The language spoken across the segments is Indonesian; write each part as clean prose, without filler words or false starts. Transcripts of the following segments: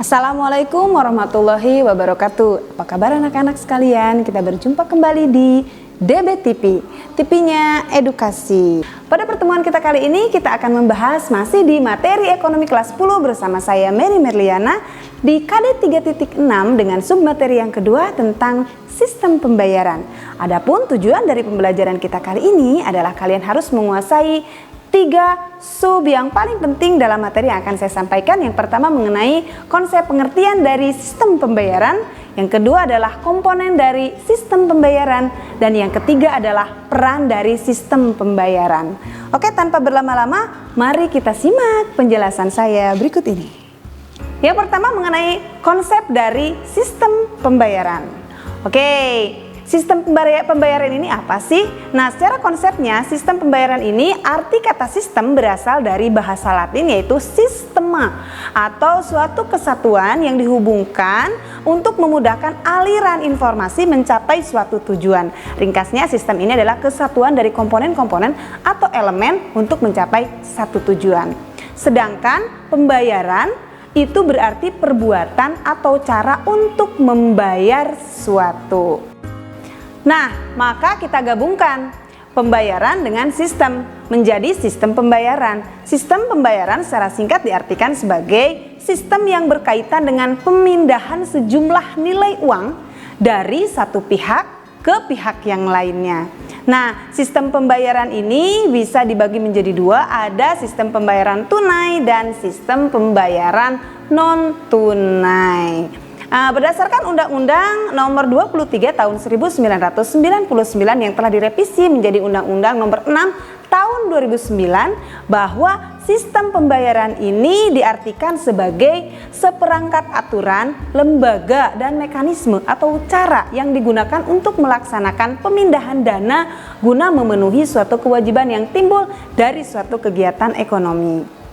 Assalamualaikum warahmatullahi wabarakatuh. Apa kabar anak-anak sekalian? Kita berjumpa kembali di DB TV, TV-nya edukasi. Pada pertemuan kita kali ini kita akan membahas masih di materi ekonomi kelas 10 bersama saya Mary Merliana di KD 3.6 dengan submateri yang kedua tentang sistem pembayaran. Adapun tujuan dari pembelajaran kita kali ini adalah kalian harus menguasai 3 sub yang paling penting dalam materi yang akan saya sampaikan. Yang pertama mengenai konsep pengertian dari sistem pembayaran, yang kedua adalah komponen dari sistem pembayaran, dan yang ketiga adalah peran dari sistem pembayaran. Oke, tanpa berlama-lama, mari kita simak penjelasan saya berikut ini. Yang pertama mengenai konsep dari sistem pembayaran. Oke, sistem pembayaran ini apa sih? Nah, secara konsepnya sistem pembayaran ini arti kata sistem berasal dari bahasa Latin yaitu sistema atau suatu kesatuan yang dihubungkan untuk memudahkan aliran informasi mencapai suatu tujuan. Ringkasnya, sistem ini adalah kesatuan dari komponen-komponen atau elemen untuk mencapai satu tujuan. Sedangkan pembayaran itu berarti perbuatan atau cara untuk membayar sesuatu. Nah, maka kita gabungkan pembayaran dengan sistem menjadi sistem pembayaran. Sistem pembayaran secara singkat diartikan sebagai sistem yang berkaitan dengan pemindahan sejumlah nilai uang dari satu pihak ke pihak yang lainnya. Nah, sistem pembayaran ini bisa dibagi menjadi dua, ada sistem pembayaran tunai dan sistem pembayaran non-tunai. Berdasarkan Undang-Undang Nomor 23 Tahun 1999 yang telah direvisi menjadi Undang-Undang Nomor 6 Tahun 2009, bahwa sistem pembayaran ini diartikan sebagai seperangkat aturan, lembaga, dan mekanisme atau cara yang digunakan untuk melaksanakan pemindahan dana guna memenuhi suatu kewajiban yang timbul dari suatu kegiatan ekonomi.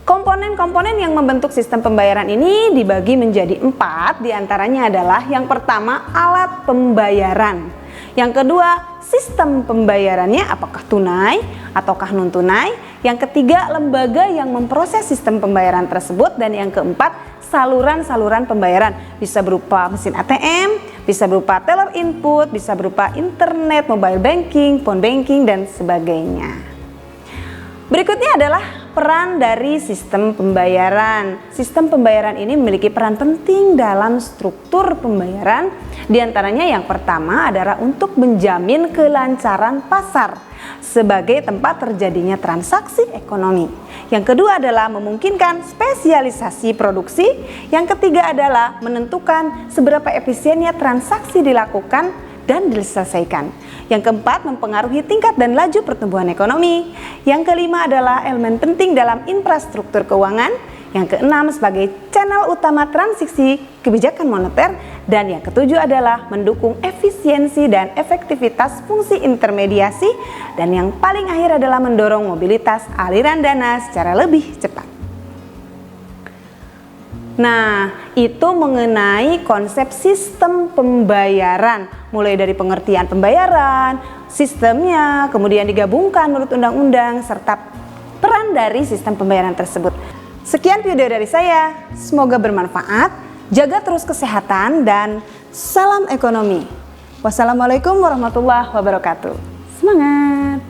Komponen-komponen yang membentuk sistem pembayaran ini dibagi menjadi 4, diantaranya adalah yang pertama alat pembayaran, yang kedua sistem pembayarannya apakah tunai ataukah non tunai, yang ketiga lembaga yang memproses sistem pembayaran tersebut, dan yang keempat saluran-saluran pembayaran, bisa berupa mesin ATM, bisa berupa teller input, bisa berupa internet, mobile banking, phone banking, dan sebagainya. Berikutnya adalah peran dari sistem pembayaran. Sistem pembayaran ini memiliki peran penting dalam struktur pembayaran. Di antaranya yang pertama adalah untuk menjamin kelancaran pasar sebagai tempat terjadinya transaksi ekonomi. Yang kedua adalah memungkinkan spesialisasi produksi. Yang ketiga adalah menentukan seberapa efisiennya transaksi dilakukan dan diselesaikan. Yang keempat, mempengaruhi tingkat dan laju pertumbuhan ekonomi. Yang kelima adalah elemen penting dalam infrastruktur keuangan. Yang keenam, sebagai channel utama transaksi kebijakan moneter. Dan yang ketujuh adalah mendukung efisiensi dan efektivitas fungsi intermediasi. Dan yang paling akhir adalah mendorong mobilitas aliran dana secara lebih cepat. Nah, itu mengenai konsep sistem pembayaran, mulai dari pengertian pembayaran, sistemnya, kemudian digabungkan menurut undang-undang, serta peran dari sistem pembayaran tersebut. Sekian video dari saya, semoga bermanfaat, jaga terus kesehatan, dan salam ekonomi. Wassalamualaikum warahmatullahi wabarakatuh. Semangat!